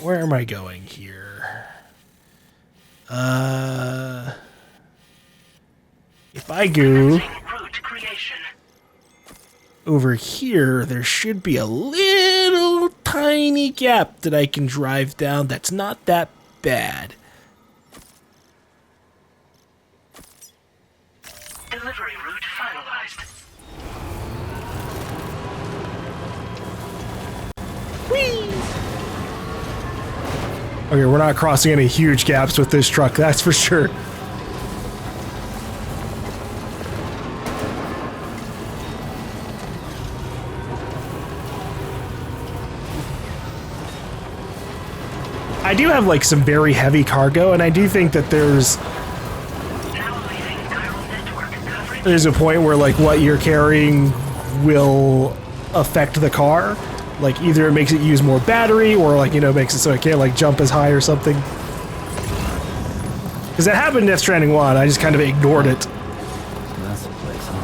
where am I going here? If I go over here, there should be a little tiny gap that I can drive down that's not that bad. Delivery route finalized. Whee! Okay, we're not crossing any huge gaps with this truck, that's for sure. I do have like some very heavy cargo, and I do think that there's a point where like what you're carrying will affect the car. Like either it makes it use more battery, or like, you know, makes it so it can't like jump as high or something. Because that happened in Death Stranding 1, I just kind of ignored it. That's the place, huh?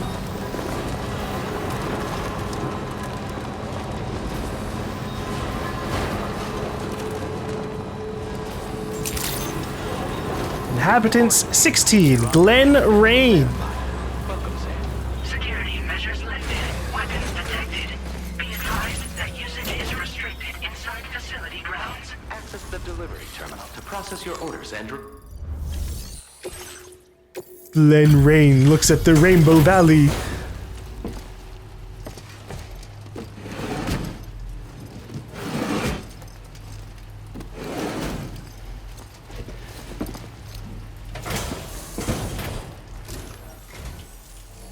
Inhabitants 16, Glen Rain. Security measures lifted. Weapons detected. Be advised that usage is restricted inside facility grounds. Access the delivery terminal to process your orders, Andrew. Glen Rain looks at the Rainbow Valley.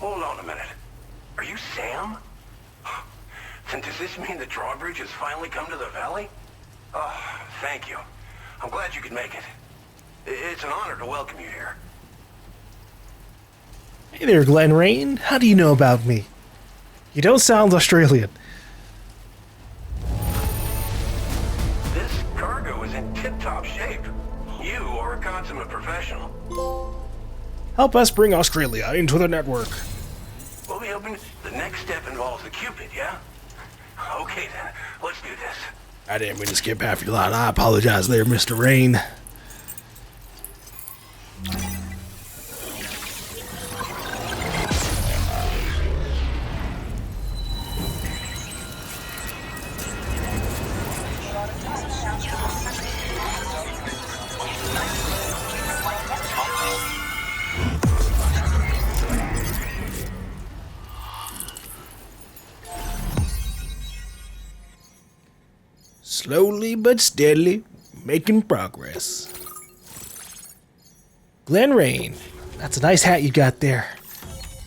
Hold on a minute. Are you Sam? Then does this mean the drawbridge has finally come to the valley? Oh, thank you. I'm glad you could make it. It's an honor to welcome you here. Hey there, Glen Rain. How do you know about me? You don't sound Australian. This cargo is in tip-top shape. You are a consummate professional. Help us bring Australia into the network. We'll be hoping the next step involves the Cupid, yeah? Okay then, let's do this. I didn't mean to skip half your line. I apologize there, Mr. Rain. Slowly but steadily, making progress. Glen Rain, that's a nice hat you got there.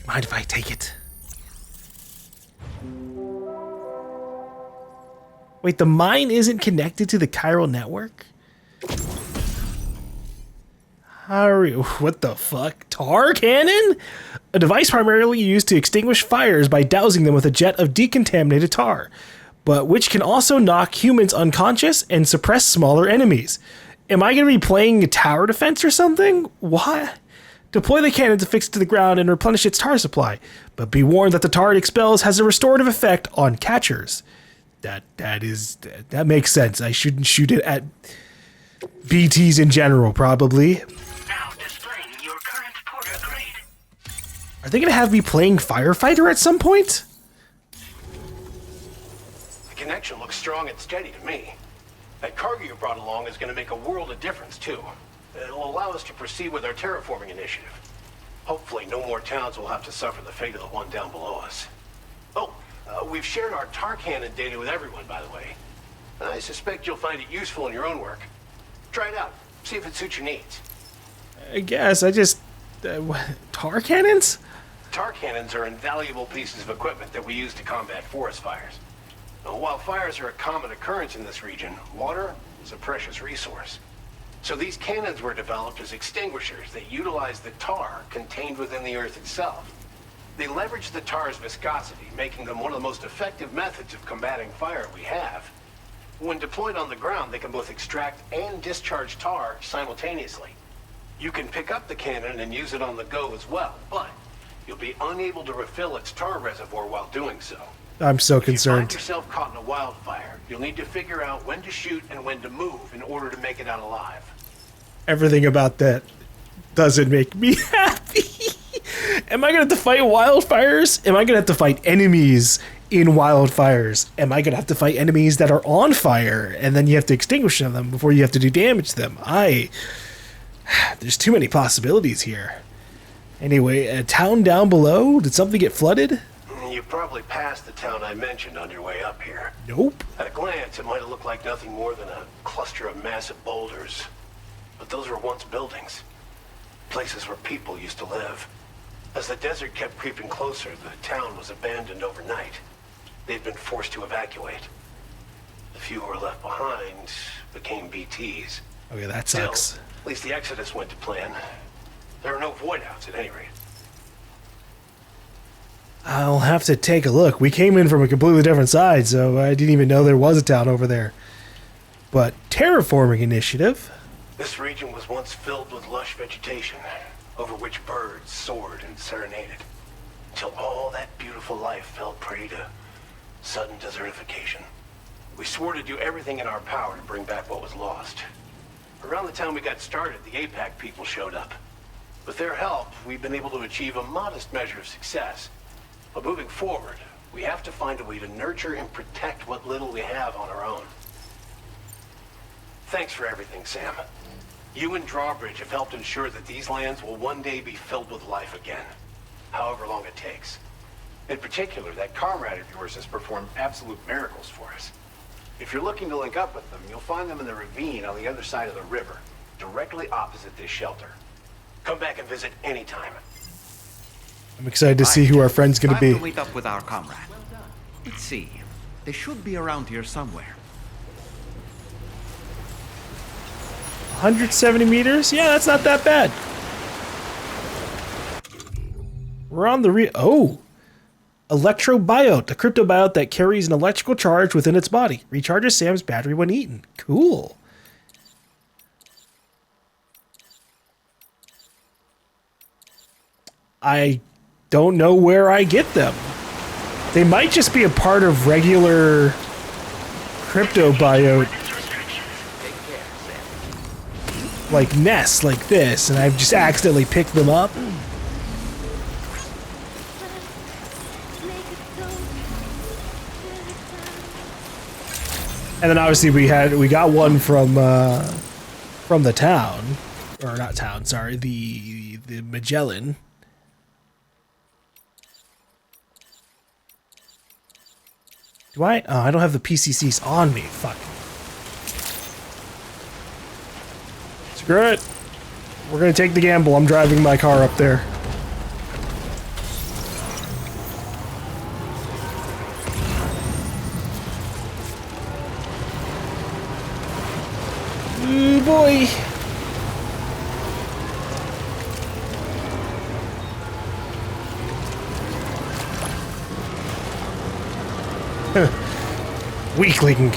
Mind if I take it? Wait, the mine isn't connected to the chiral network? What the fuck? Tar cannon? A device primarily used to extinguish fires by dousing them with a jet of decontaminated tar, but which can also knock humans unconscious and suppress smaller enemies. Am I going to be playing a tower defense or something? What? Deploy the cannon to fix it to the ground and replenish its tar supply, but be warned that the tar it expels has a restorative effect on catchers. That makes sense. I shouldn't shoot it at BTs in general, probably. Now displaying your current porter grade. Are they going to have me playing firefighter at some point? The connection looks strong and steady to me. That cargo you brought along is going to make a world of difference, too. It'll allow us to proceed with our terraforming initiative. Hopefully no more towns will have to suffer the fate of the one down below us. Oh, we've shared our tar cannon data with everyone, by the way. I suspect you'll find it useful in your own work. Try it out. See if it suits your needs. I guess. Tar cannons? Tar cannons are invaluable pieces of equipment that we use to combat forest fires. While fires are a common occurrence in this region, water is a precious resource. So these cannons were developed as extinguishers that utilize the tar contained within the earth itself. They leverage the tar's viscosity, making them one of the most effective methods of combating fire we have. When deployed on the ground, they can both extract and discharge tar simultaneously. You can pick up the cannon and use it on the go as well, but you'll be unable to refill its tar reservoir while doing so. The leverage the tar has means that I'm so If you find concerned. yourself caught in a wildfire, you'll need to figure out when to shoot and when to move in order to make it out alive. Everything about that doesn't make me happy. Am I gonna have to fight wildfires? Am I gonna have to fight enemies in wildfires? Am I gonna have to fight enemies that are on fire and then you have to extinguish them before you have to do damage to them? There's too many possibilities here. Anyway, a town down below? Did something get flooded? You probably passed the town I mentioned on your way up here. Nope. At a glance, it might have looked like nothing more than a cluster of massive boulders. But those were once buildings. Places where people used to live. As the desert kept creeping closer, the town was abandoned overnight. They'd been forced to evacuate. The few who were left behind became BTs. Okay, that Still, sucks. at least the exodus went to plan. There are no void outs at any rate. I'll have to take a look. We came in from a completely different side, so I didn't even know there was a town over there. But terraforming initiative. This region was once filled with lush vegetation, over which birds soared and serenaded, until all that beautiful life fell prey to sudden desertification. We swore to do everything in our power to bring back what was lost. Around the time we got started, the APAC people showed up. With their help, we've been able to achieve a modest measure of success. But moving forward, we have to find a way to nurture and protect what little we have on our own. Thanks for everything, Sam. You and Drawbridge have helped ensure that these lands will one day be filled with life again, however long it takes. In particular, that comrade of yours has performed absolute miracles for us. If you're looking to link up with them, you'll find them in the ravine on the other side of the river, directly opposite this shelter. Come back and visit anytime. I'm excited to see who our friend's gonna Time be. to meet up with our comrade. Let's see. They should be around here somewhere. 170 meters? Yeah, that's not that bad. We're on the Electrobiote, a cryptobiote that carries an electrical charge within its body. Recharges Sam's battery when eaten. Cool. I don't know where I get them. They might just be a part of regular cryptobiote, like nests like this, and I've just accidentally picked them up. And then obviously we got one from the town, or not town, sorry, the Magellan. Do I? Oh, I don't have the PCCs on me. Fuck. Screw it. We're gonna take the gamble. I'm driving my car up there. Ooh, boy. Weakling.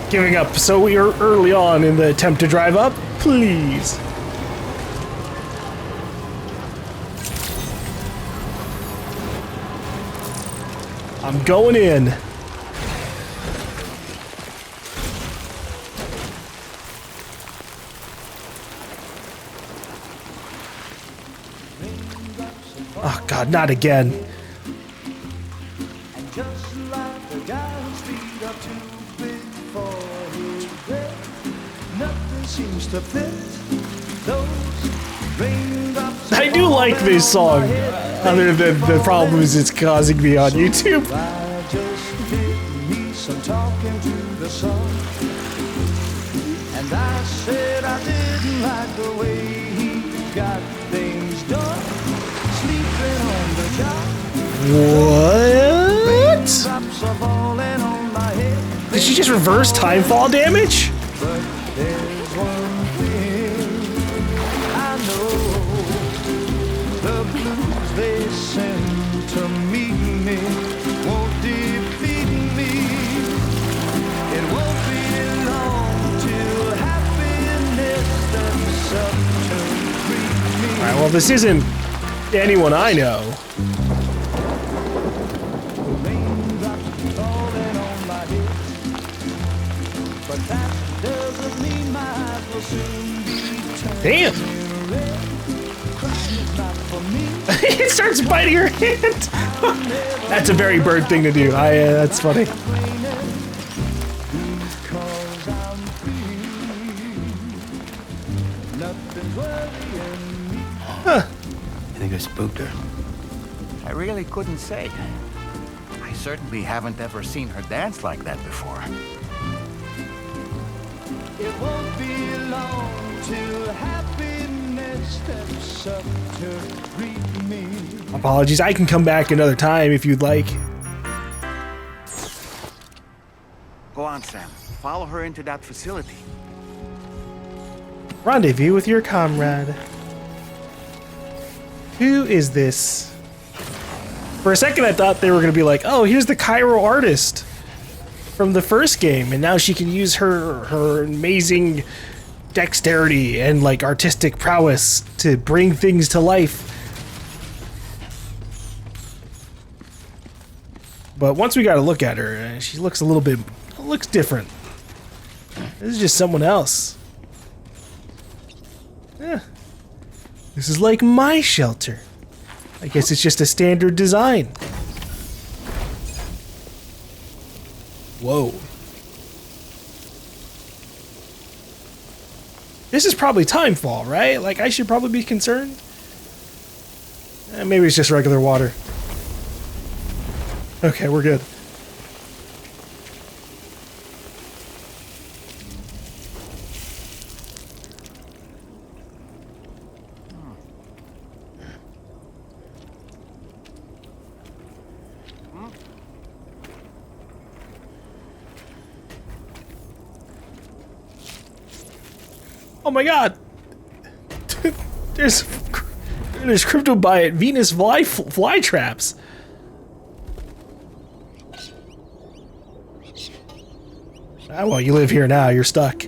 Giving up so early on in the attempt to drive up? Please. I'm going in. Oh God, not again. I do like this song, other than the problems it's causing me on YouTube. And I said I didn't like the way he got things done. Sleeping on the job. What? Did she just reverse time fall damage? But there's one thing I know. The blues they send to meet me won't defeat me. It won't be long till happiness steps up to greet me. Alright, well, this isn't anyone I know. but that doesn't mean my eyes will soon be turning Damn! red. Crying is not for me. It starts biting her hand. That's a very bird thing to do. That's funny. Because I'm free. Nothing's worrying me. I think I spooked her. I really couldn't say. I certainly haven't ever seen her dance like that before. It won't be long till happiness steps up to greet me. Apologies, I can come back another time if you'd like. Go on, Sam. Follow her into that facility. Rendezvous with your comrade. Who is this? For a second I thought they were going to be like, oh, here's the Cairo artist from the first game, and now she can use her amazing dexterity and like artistic prowess to bring things to life. But once we got to look at her, she looks a little bit, looks different. This is just someone else. Yeah. This is like my shelter. I guess it's just a standard design. Whoa. This is probably Timefall, right? Like, I should probably be concerned. Maybe it's just regular water. Okay, we're good. Oh my god! there's cryptobite Venus fly traps. Ah, well, you live here now, you're stuck.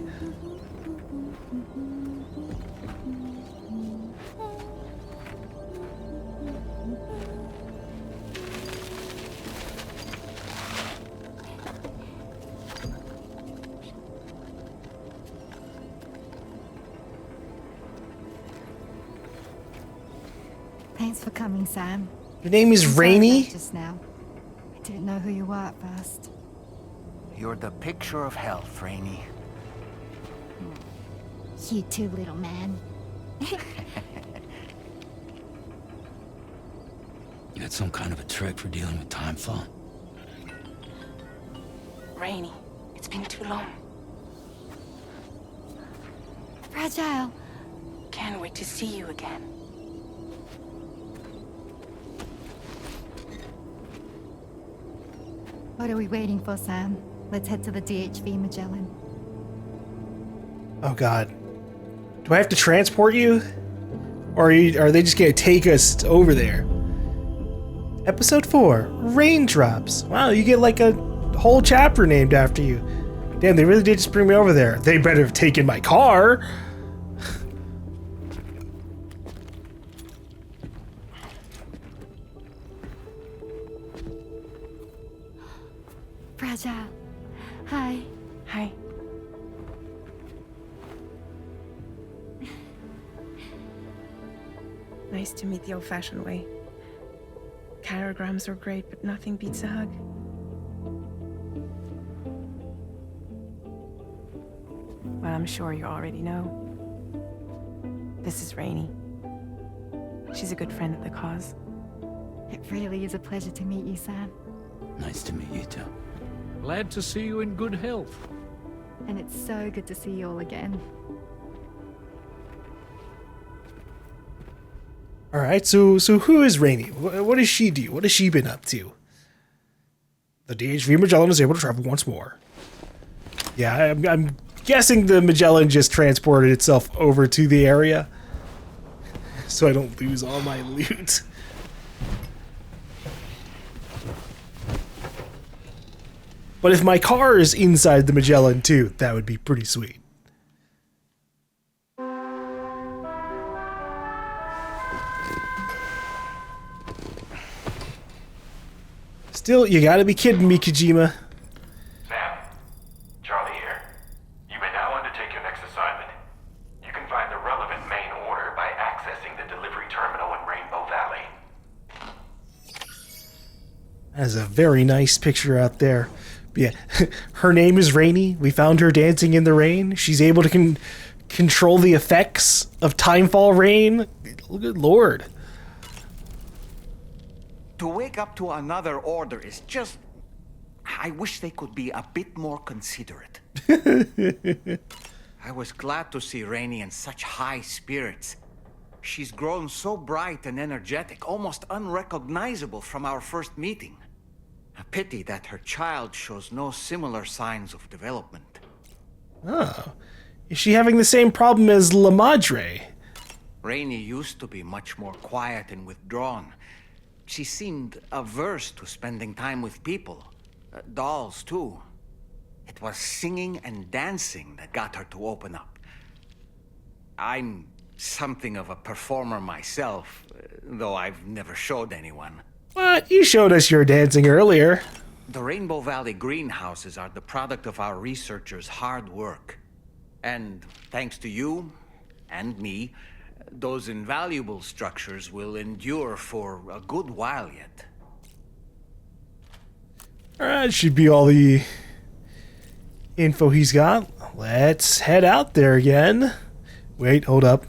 Thanks for coming, Sam. Your name is I'm sorry Rainy? about just now. I didn't know who you were at first. You're the picture of health, Rainy. You too, little man. You had some kind of a trick for dealing with Timefall? Rainy, it's been too long. Fragile. Can't wait to see you again. What are we waiting for, Sam? Let's head to the DHV Magellan. Oh god. Do I have to transport you? Or are they just gonna take us over there? Episode 4, Raindrops. Wow, you get like a whole chapter named after you. Damn, they really did just bring me over there. They better have taken my car. Fragile. Hi. Hi. Nice to meet the old-fashioned way. Carograms are great, but nothing beats a hug. Well, I'm sure you already know. This is Rainy. She's a good friend of the cause. It really is a pleasure to meet you, Sam. Nice to meet you too. Glad to see you in good health. And it's so good to see you all again. All right, so who is Rainy? What does she do? What has she been up to? The DHV Magellan is able to travel once more. Yeah, I'm guessing the Magellan just transported itself over to the area, so I don't lose all my loot. But if my car is inside the Magellan too, that would be pretty sweet. Still, you gotta be kidding me, Kojima. Sam, Charlie here. Has a very nice picture out there. But yeah, her name is Rainy. We found her dancing in the rain. She's able to control the effects of timefall rain. Good lord. To wake up to another order is just... I wish they could be a bit more considerate. I was glad to see Rainy in such high spirits. She's grown so bright and energetic, almost unrecognizable from our first meeting. A pity that her child shows no similar signs of development. Oh. Is she having the same problem as La Madre? Rainy used to be much more quiet and withdrawn. She seemed averse to spending time with people. Dolls, too. It was singing and dancing that got her to open up. I'm something of a performer myself, though I've never showed anyone. What? You showed us your dancing earlier. The Rainbow Valley greenhouses are the product of our researchers' hard work. And thanks to you and me, those invaluable structures will endure for a good while yet. Alright, should be all the info he's got. Let's head out there again. Wait, hold up.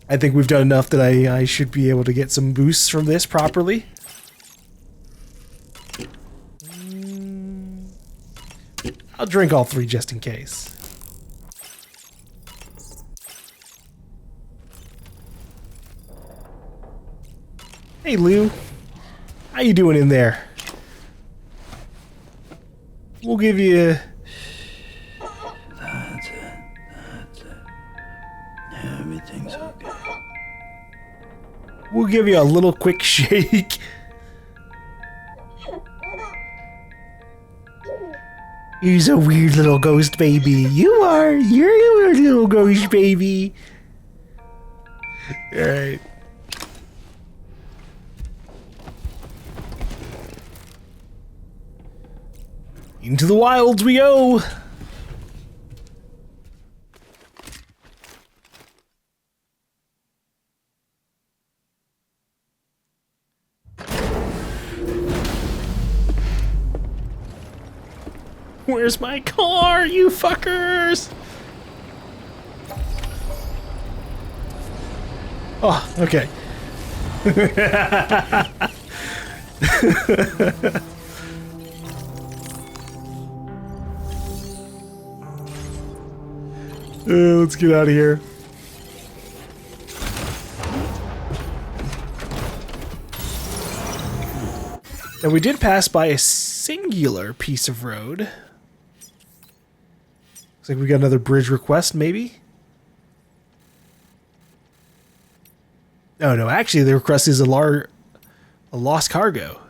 I think we've done enough that I should be able to get some boosts from this properly. I'll drink all three just in case. Hey Lou, how you doing in there? We'll give you... That's it. Everything's okay. We'll give you a little quick shake. He's a weird little ghost baby. You're a weird little ghost baby. Alright. Into the wilds we go! Where's my car, you fuckers? Oh, okay. Let's get out of here. And we did pass by a singular piece of road. Looks like we got another bridge request, maybe? Oh, no, actually the request is a lost cargo.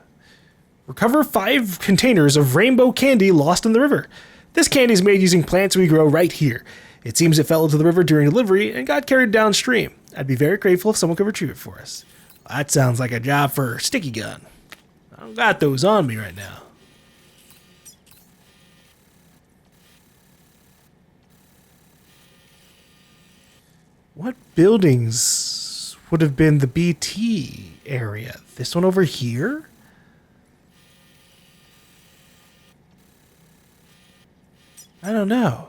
Recover 5 containers of rainbow candy lost in the river. This candy is made using plants we grow right here. It seems it fell into the river during delivery and got carried downstream. I'd be very grateful if someone could retrieve it for us. Well, that sounds like a job for a sticky gun. I don't got those on me right now. What buildings would have been the BT area? This one over here? I don't know.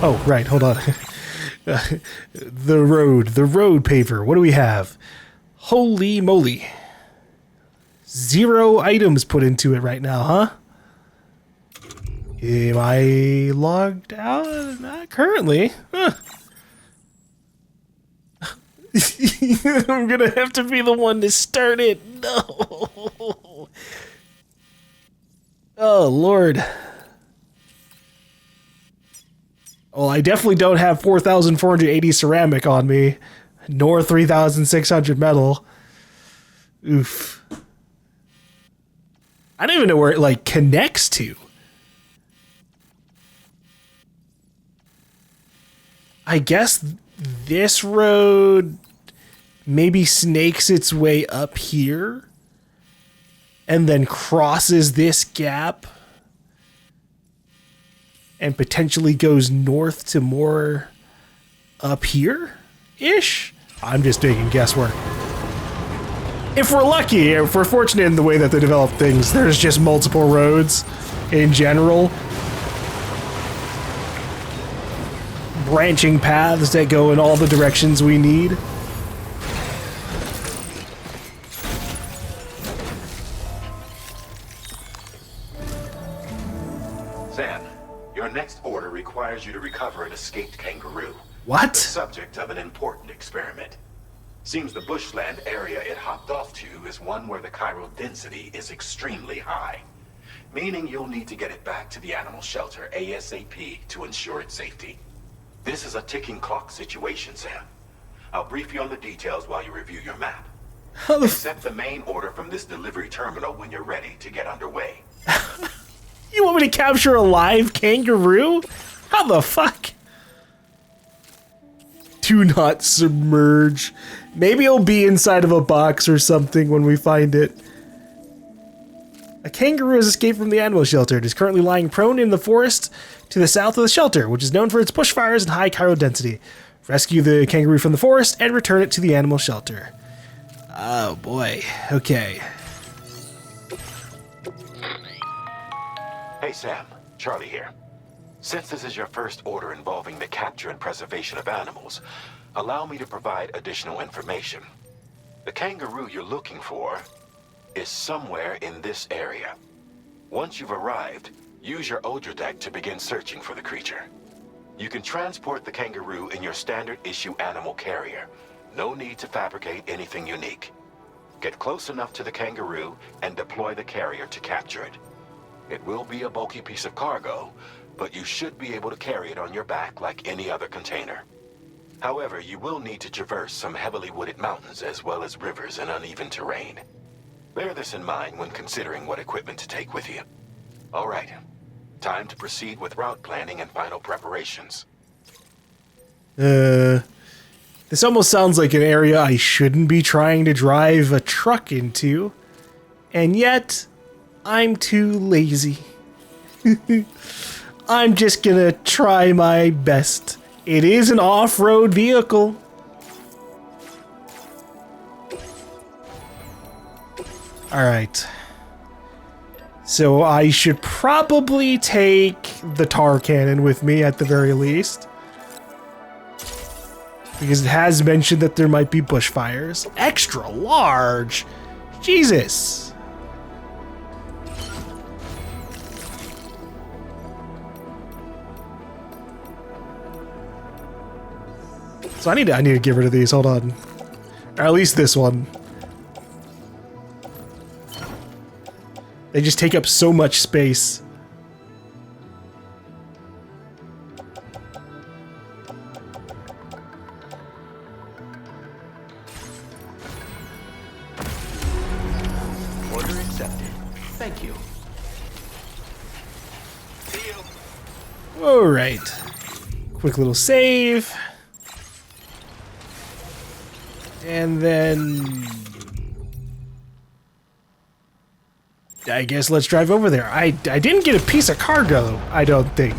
Oh, right, hold on. The road paver. What do we have? Holy moly. 0 items put into it right now, huh? Am I logged out? Not currently. Huh. I'm gonna have to be the one to start it. No. Oh, Lord. Well, I definitely don't have 4,480 ceramic on me, nor 3,600 metal. Oof. I don't even know where it, like, connects to. I guess this road maybe snakes its way up here and then crosses this gap and potentially goes north to more up here-ish? I'm just taking guesswork. If we're lucky, if we're fortunate in the way that they develop things, there's just multiple roads in general. Branching paths that go in all the directions we need. Sam, your next order requires you to recover an escaped kangaroo. What? The subject of an important experiment. Seems the bushland area it hopped off to is one where the chiral density is extremely high. Meaning you'll need to get it back to the animal shelter ASAP to ensure its safety. This is a ticking clock situation, Sam. I'll brief you on the details while you review your map. Accept the main order from this delivery terminal when you're ready to get underway. You want me to capture a live kangaroo? How the fuck? Do not submerge. Maybe it'll be inside of a box or something when we find it. A kangaroo has escaped from the animal shelter. It is currently lying prone in the forest to the south of the shelter, which is known for its bushfires and high chiral density. Rescue the kangaroo from the forest and return it to the animal shelter. Oh boy. Okay. Hey Sam, Charlie here. Since this is your first order involving the capture and preservation of animals, allow me to provide additional information. The kangaroo you're looking for is somewhere in this area. Once you've arrived, use your Odra deck to begin searching for the creature. You can transport the kangaroo in your standard issue animal carrier. No need to fabricate anything unique. Get close enough to the kangaroo and deploy the carrier to capture it. It will be a bulky piece of cargo, but you should be able to carry it on your back like any other container. However, you will need to traverse some heavily wooded mountains as well as rivers and uneven terrain. Bear this in mind when considering what equipment to take with you. All right, time to proceed with route planning and final preparations. This almost sounds like an area I shouldn't be trying to drive a truck into, and yet I'm too lazy. I'm just gonna try my best. It is an off-road vehicle. Alright. So I should probably take the tar cannon with me at the very least. Because it has mentioned that there might be bushfires. Extra large! Jesus! So I need to get rid of these, hold on. Or at least this one. They just take up so much space. Order accepted. Thank you. Alright. Quick little save. And then I guess let's drive over there. I didn't get a piece of cargo, I don't think.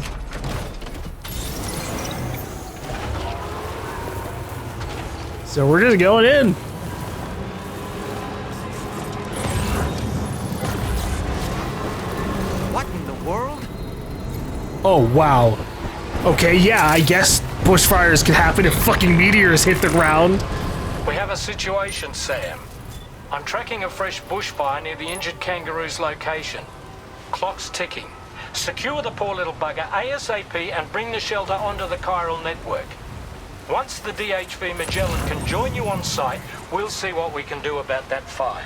So we're just going in. What in the world? Oh, wow. Okay, yeah, I guess bushfires can happen if fucking meteors hit the ground. We have a situation, Sam. I'm tracking a fresh bushfire near the injured kangaroo's location. Clock's ticking. Secure the poor little bugger ASAP and bring the shelter onto the chiral network. Once the DHV Magellan can join you on site, we'll see what we can do about that fire.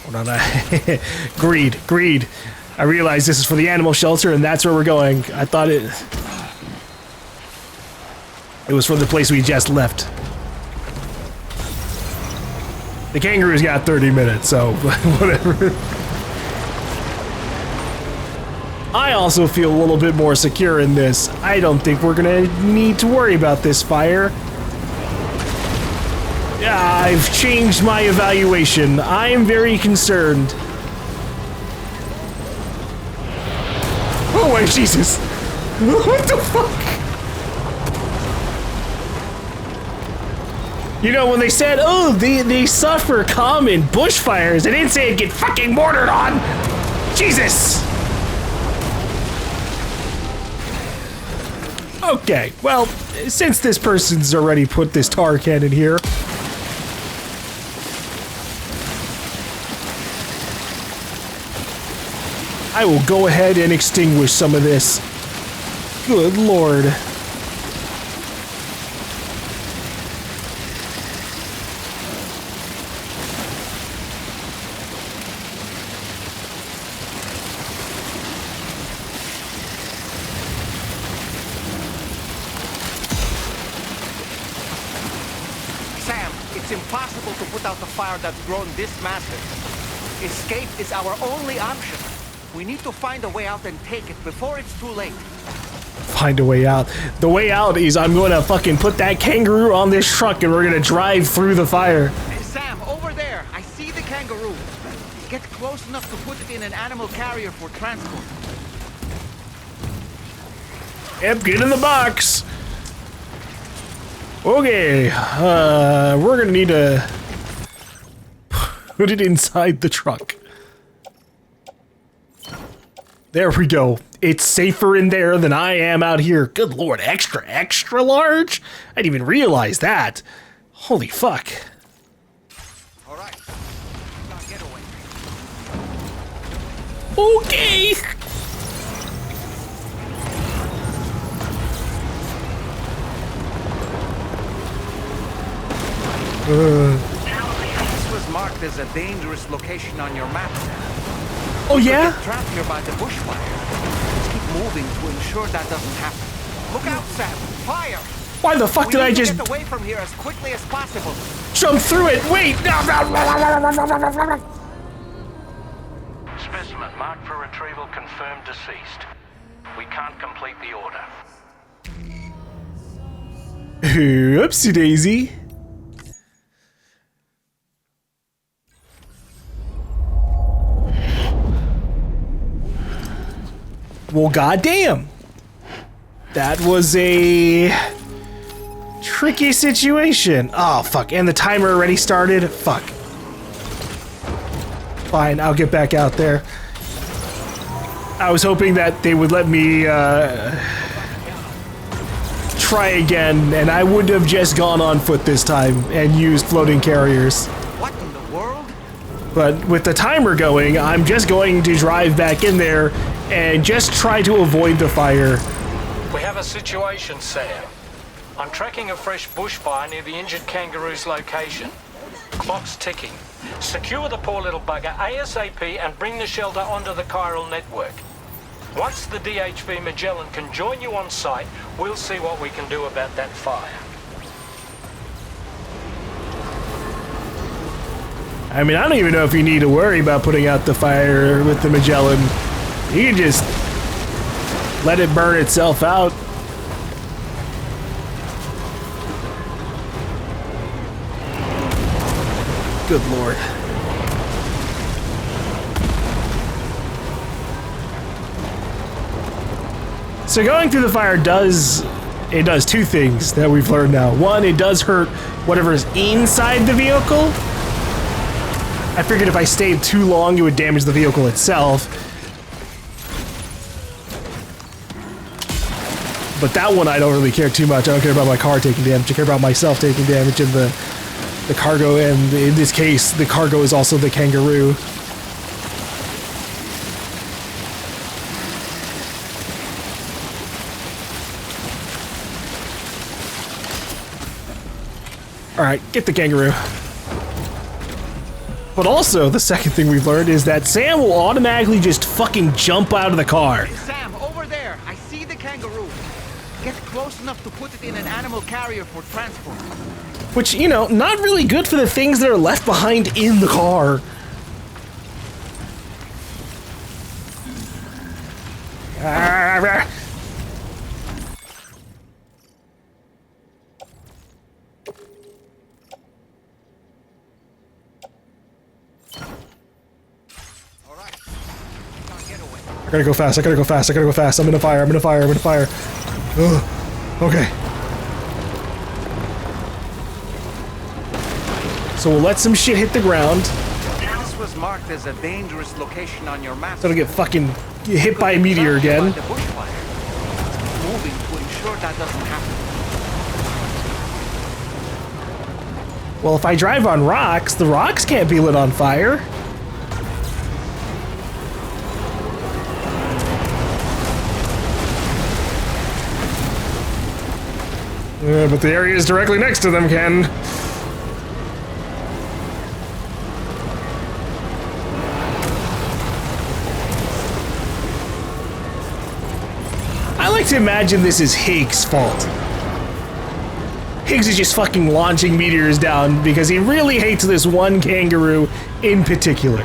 Hold on, greed. I realize this is for the animal shelter and that's where we're going. I thought it was from the place we just left. The kangaroo's got 30 minutes, so whatever. I also feel a little bit more secure in this. I don't think we're gonna need to worry about this fire. Yeah, I've changed my evaluation. I am very concerned. Go away, Jesus! What the fuck? You know, when they said, oh, they suffer common bushfires, they didn't say it'd get fucking mortared on! Jesus! Okay, well, since this person's already put this tar cannon here, I will go ahead and extinguish some of this. Good lord. Sam, it's impossible to put out the fire that's grown this massive. Escape is our only option. We need to find a way out and take it before it's too late. Find a way out. The way out is I'm going to fucking put that kangaroo on this truck and we're going to drive through the fire. Hey, Sam, over there. I see the kangaroo. Get close enough to put it in an animal carrier for transport. Yep, get in the box. Okay, we're going to need to put it inside the truck. There we go. It's safer in there than I am out here. Good lord, extra, extra large? I didn't even realize that. Holy fuck. All right. Now get away. Okay. This was marked as a dangerous location on your map, Sam. Oh yeah? Get trapped here by the bushfire. Let's keep moving to ensure that doesn't happen. Look out, Sam! Fire! Why the fuck did I just get away from here as quickly as possible? jump through it? Wait! Specimen marked for retrieval confirmed deceased. We can't complete the order. Oopsie daisy. Well, goddamn. That was a tricky situation. Oh, fuck. And the timer already started? Fuck. Fine, I'll get back out there. I was hoping that they would let me try again, and I would have just gone on foot this time and used floating carriers. What in the world? But with the timer going, I'm just going to drive back in there and just try to avoid the fire. We have a situation, Sam. I'm tracking a fresh bushfire near the injured kangaroo's location. Clock's ticking. Secure the poor little bugger ASAP and bring the shelter onto the chiral network. Once the DHV Magellan can join you on site, we'll see what we can do about that fire. I mean, I don't even know if you need to worry about putting out the fire with the Magellan. You can just let it burn itself out. Good lord. So going through the fire does two things that we've learned now. One, it does hurt whatever is inside the vehicle. I figured if I stayed too long, it would damage the vehicle itself. But that one I don't really care too much. I don't care about my car taking damage. I care about myself taking damage and the cargo, and in this case, the cargo is also the kangaroo. Alright, get the kangaroo. But also, the second thing we've learned is that Sam will automatically just fucking jump out of the car. Hey, Sam, over there. I see the kangaroo. Get close enough to put it in an animal carrier for transport. Which, you know, not really good for the things that are left behind in the car. I gotta go fast, I gotta go fast, I gotta go fast. I'm in a fire, I'm in a fire, I'm in a fire. Ugh. Okay. So we'll let some shit hit the ground. This was marked as a dangerous location on your map. So I don't get fucking hit by a meteor again. The bushfire. Moving to ensure that doesn't happen. Well, if I drive on rocks, the rocks can't be lit on fire. But the areas directly next to them can. I like to imagine this is Higgs' fault. Higgs is just fucking launching meteors down because he really hates this one kangaroo in particular.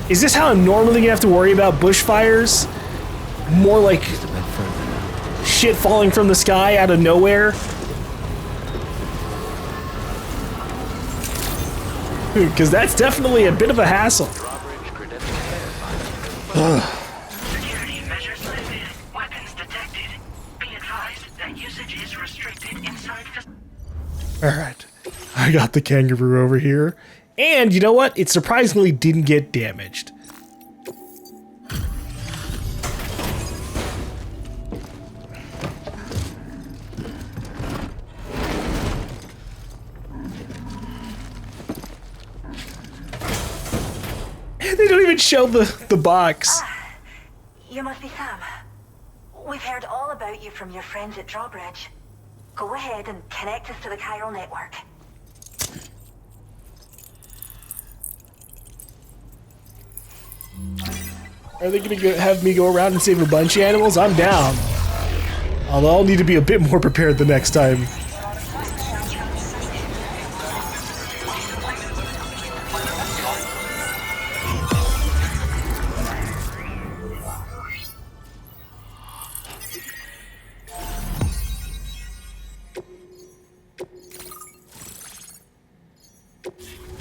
Is this how I'm normally gonna have to worry about bushfires? More like shit falling from the sky out of nowhere? Because that's definitely a bit of a hassle. Security measures lifted. Weapons detected. Be advised that usage is restricted inside the... Alright. I got the kangaroo over here. And you know what? It surprisingly didn't get damaged. They don't even show the box. You must be Sam. We've heard all about you from your friends at Drawbridge. Go ahead and connect us to the chiral network. Are they gonna have me go around and save a bunch of animals? I'm down. Although I'll need to be a bit more prepared the next time.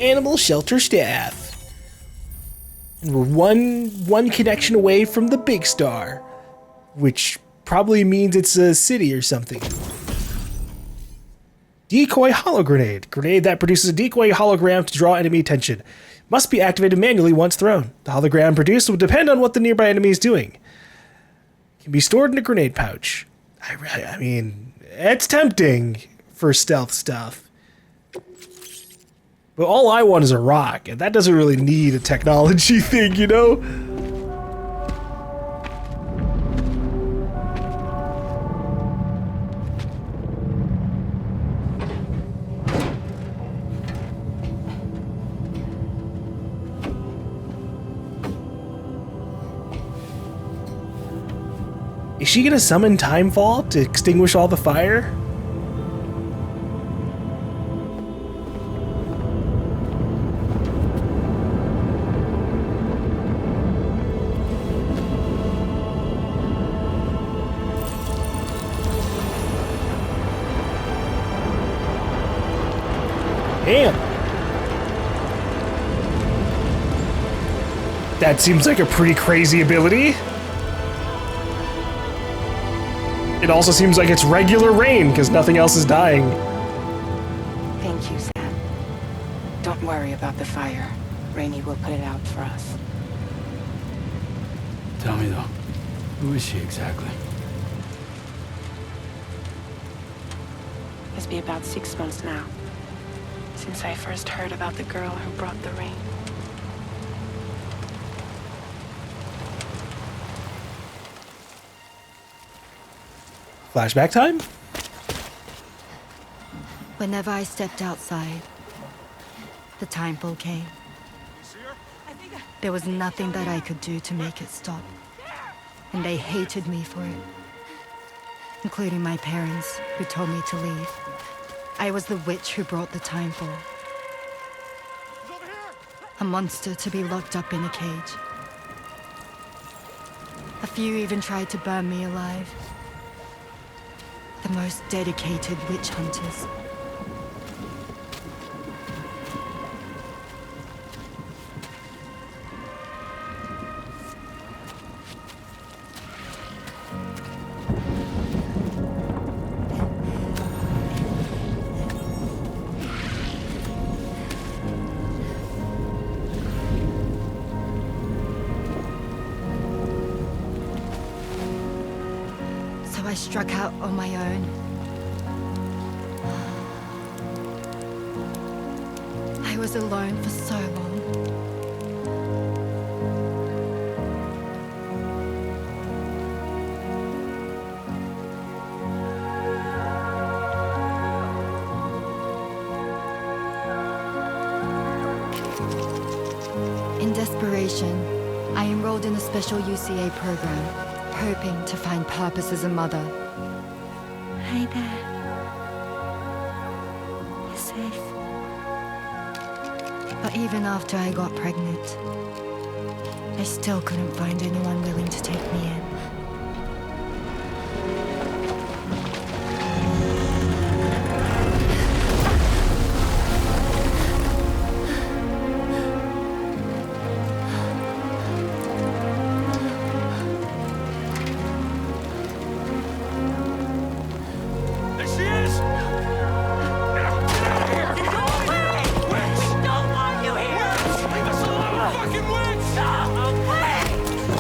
Animal shelter staff. And we're one connection away from the big star, which probably means it's a city or something. Decoy holo grenade. Grenade that produces a decoy hologram to draw enemy attention. Must be activated manually once thrown. The hologram produced will depend on what the nearby enemy is doing. Can be stored in a grenade pouch. I mean, it's tempting for stealth stuff. But all I want is a rock, and that doesn't really need a technology thing, you know? Is she gonna summon Timefall to extinguish all the fire? Damn. That seems like a pretty crazy ability. It also seems like it's regular rain because nothing else is dying. Thank you, Sam. Don't worry about the fire. Rainey will put it out for us. Tell me though, who is she exactly? It's been about 6 months now since I first heard about the girl who brought the rain. Flashback time? Whenever I stepped outside, the Timefall came. There was nothing that I could do to make it stop. And they hated me for it. Including my parents, who told me to leave. I was the witch who brought the Timefall. A monster to be locked up in a cage. A few even tried to burn me alive. The most dedicated witch hunters. I struck out on my own. I was alone for so long. In desperation, I enrolled in a special UCA program, hoping to find purpose as a mother. Hi there. You're safe. But even after I got pregnant, I still couldn't find anyone willing to take me in.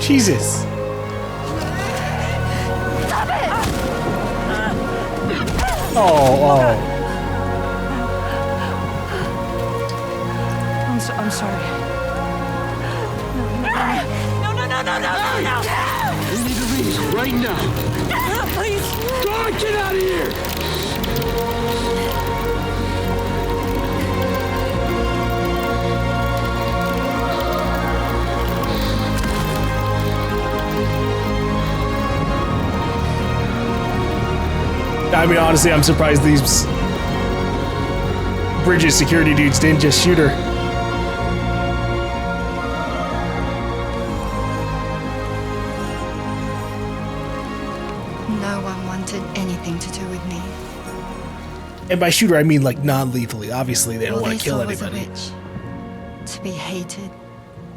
Jesus. Oh. I'm sorry. No. We need to leave right now. Please. God, get out of here! I mean, honestly, I'm surprised these Bridges security dudes didn't just shoot her. No one wanted anything to do with me. And by shooter, I mean like non-lethally. Obviously, they don't All want they to kill saw was a anybody. witch, to be hated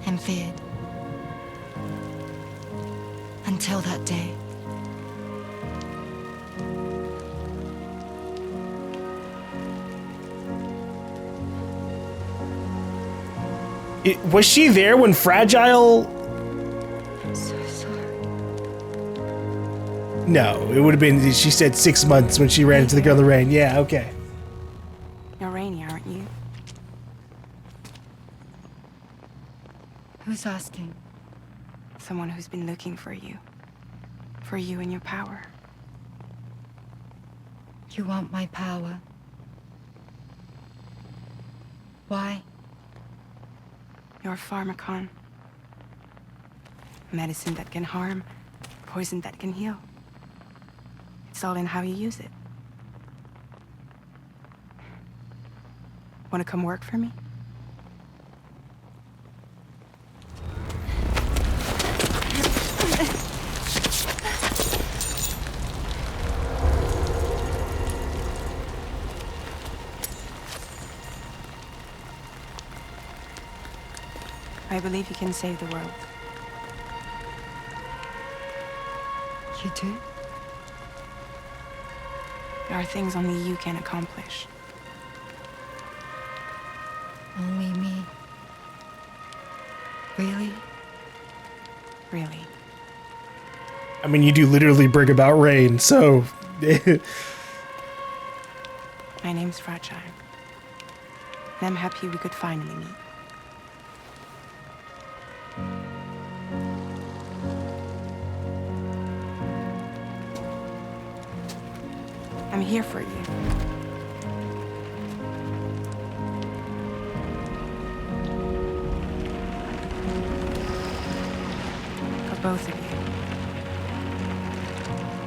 and feared. Until that day. Was she there when Fragile? I'm so sorry. No, it would have been. She said 6 months when she ran into the girl in the rain. Yeah, okay. You're Rainy, aren't you? Who's asking? Someone who's been looking for you. For you and your power. You want my power? Why? You're a pharmacon. Medicine that can harm, poison that can heal. It's all in how you use it. Want to come work for me? I believe you can save the world. You do? There are things only you can accomplish. Only me. Really? Really. I mean, you do literally bring about rain, so. My name's Fragile. And I'm happy we could finally meet. I'm here for you. For both of you.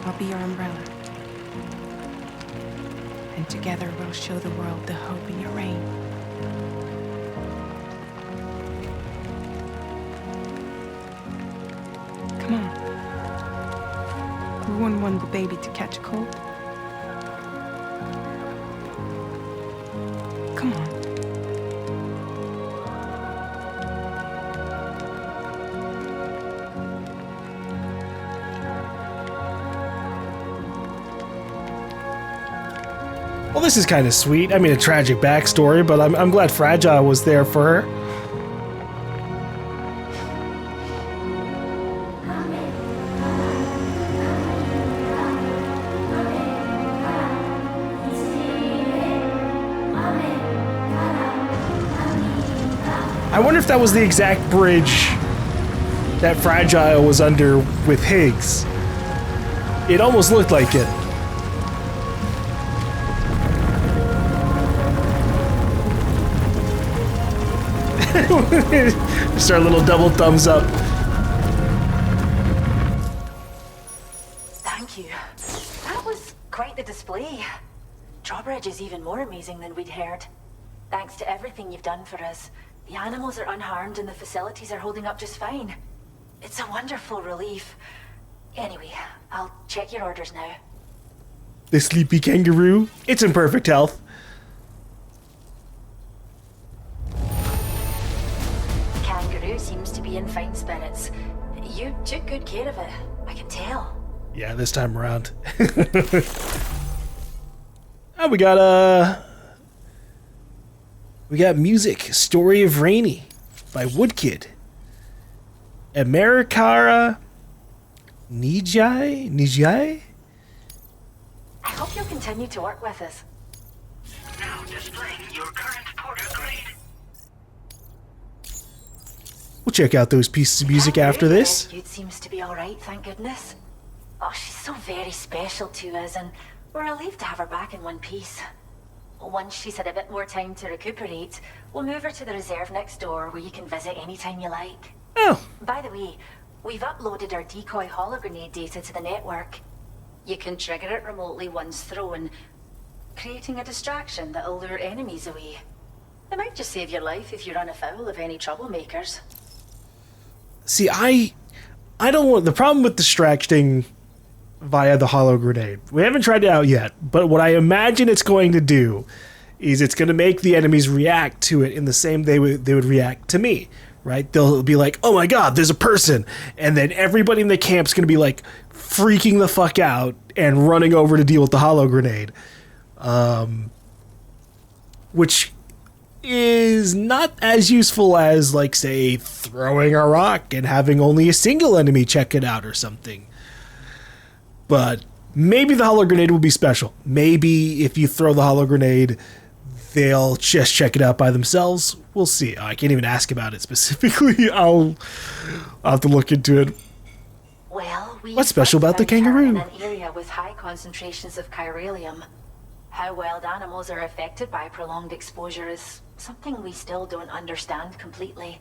I'll be your umbrella. And together we'll show the world the hope in your reign. Come on. We wouldn't want the baby to catch a cold. Come on. Well, this is kind of sweet. I mean, a tragic backstory, but I'm glad Fragile was there for her. I wonder if that was the exact bridge that Fragile was under with Higgs. It almost looked like it. Just our little double thumbs up. Thank you. That was quite the display. Drawbridge is even more amazing than we'd heard. Thanks to everything you've done for us, the animals are unharmed and the facilities are holding up just fine. It's a wonderful relief. Anyway, I'll check your orders now. The sleepy kangaroo, it's in perfect health. The kangaroo seems to be in fine spirits. You took good care of it, I can tell. Yeah, this time around. Oh, we got music. Story of Rainy by Woodkid. Americara Nijai? I hope you'll continue to work with us. Now displaying your current porter grade. We'll check out those pieces of music after this. It seems to be alright, thank goodness. Oh, she's so very special to us, and we're relieved to have her back in one piece. Once she's had a bit more time to recuperate, we'll move her to the reserve next door where you can visit anytime you like. Oh. By the way, we've uploaded our decoy hologrenade data to the network. You can trigger it remotely once thrown, creating a distraction that'll lure enemies away. It might just save your life if you run afoul of any troublemakers. See, I don't want... The problem with distracting via the holo grenade, we haven't tried it out yet, but what I imagine it's going to do is it's going to make the enemies react to it in the same way they would react to me, right? They'll be like, oh my god, there's a person, and then everybody in the camp's going to be like freaking the fuck out and running over to deal with the holo grenade, which is not as useful as, like, say, throwing a rock and having only a single enemy check it out or something. But maybe the holo grenade will be special. Maybe if you throw the holo grenade, they'll just check it out by themselves. We'll see. I can't even ask about it specifically. I'll have to look into it. Well, what's special about the kangaroo? In an area with high concentrations of chiralium. How wild animals are affected by prolonged exposure is something we still don't understand completely.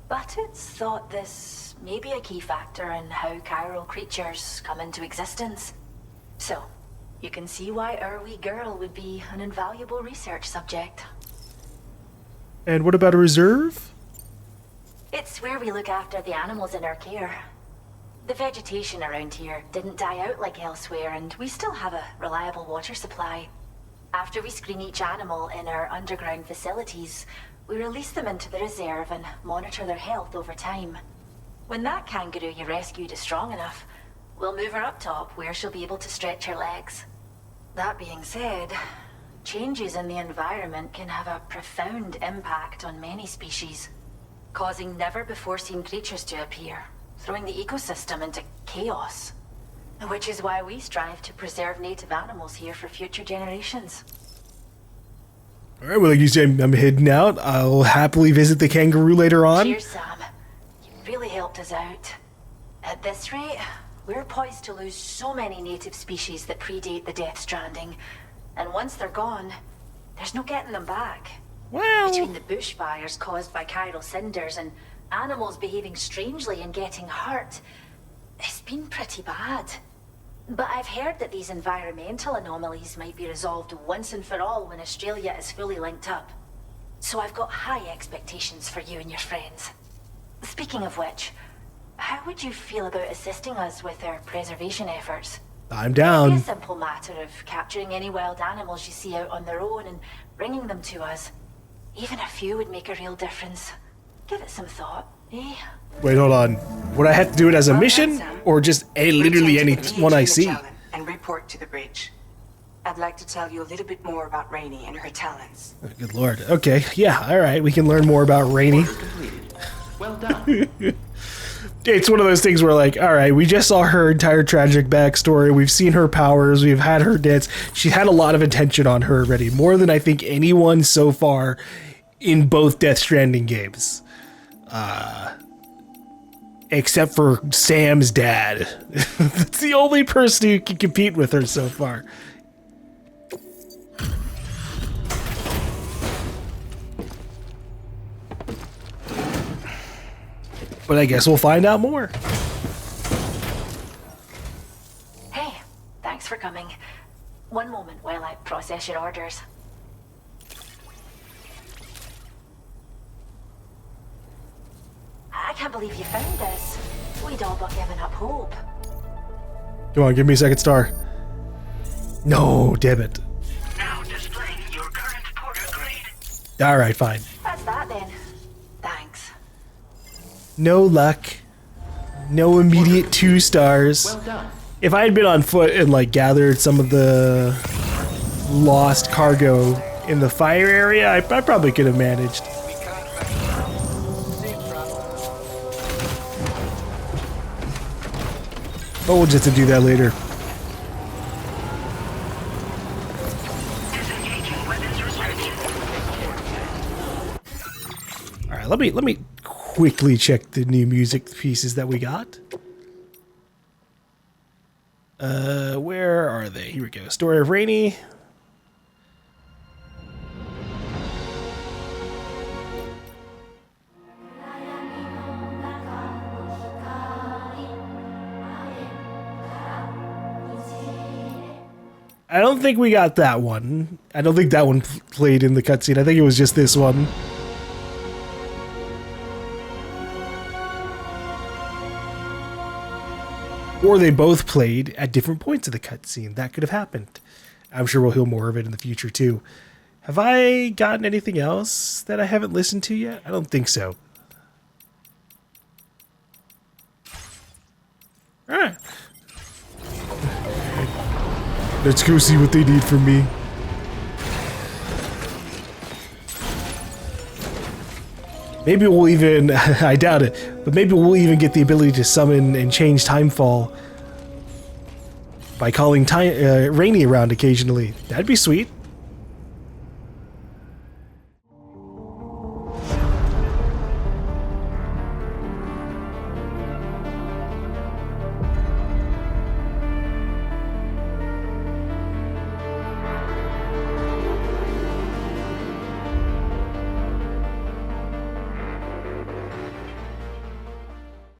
But it's thought this may be a key factor in how chiral creatures come into existence. So, you can see why our wee girl would be an invaluable research subject. And what about a reserve? It's where we look after the animals in our care. The vegetation around here didn't die out like elsewhere, and we still have a reliable water supply. After we screen each animal in our underground facilities, we release them into the reserve and monitor their health over time. When that kangaroo you rescued is strong enough, we'll move her up top where she'll be able to stretch her legs. That being said, changes in the environment can have a profound impact on many species, causing never-before-seen creatures to appear, throwing the ecosystem into chaos. Which is why we strive to preserve native animals here for future generations. Alright, well, like you said, I'm heading out. I'll happily visit the kangaroo later on. Cheers, Sam. You really helped us out. At this rate, we're poised to lose so many native species that predate the Death Stranding. And once they're gone, there's no getting them back. Well... Between the bushfires caused by chiral cinders and animals behaving strangely and getting hurt, it's been pretty bad. But I've heard that these environmental anomalies might be resolved once and for all when Australia is fully linked up. So I've got high expectations for you and your friends. Speaking of which, how would you feel about assisting us with our preservation efforts? I'm down. It'd be a simple matter of capturing any wild animals you see out on their own and bringing them to us. Even a few would make a real difference. Give it some thought, eh? Wait, hold on. Would I have to do it as a mission, or just literally any one I see? And report to the bridge. I'd like to tell you a little bit more about Rainy and her talents. Oh, good lord. Okay, yeah, alright, we can learn more about Rainy. Well done. It's one of those things where, like, alright, we just saw her entire tragic backstory, we've seen her powers, we've had her dance. She had a lot of attention on her already, more than I think anyone so far in both Death Stranding games. Except for Sam's dad. That's the only person who can compete with her so far. But I guess we'll find out more. Hey, thanks for coming. One moment while I process your orders. I can't believe you found this. We'd all but given up hope. Come on, give me a second star. No, damn it. Now displaying your current porter grade. Alright, fine. That's that then. Thanks. No luck. No immediate 2 stars. Well done. If I had been on foot and like gathered some of the lost cargo in the fire area, I probably could have managed. But we'll just have to do that later. Alright, let me quickly check the new music pieces that we got. Where are they? Here we go. Story of Rainy. I don't think we got that one. I don't think that one played in the cutscene. I think it was just this one. Or they both played at different points of the cutscene. That could have happened. I'm sure we'll hear more of it in the future too. Have I gotten anything else that I haven't listened to yet? I don't think so. Alright. Let's go see what they need from me. Maybe we'll even, I doubt it, but maybe we'll even get the ability to summon and change Timefall by calling Rainy around occasionally. That'd be sweet.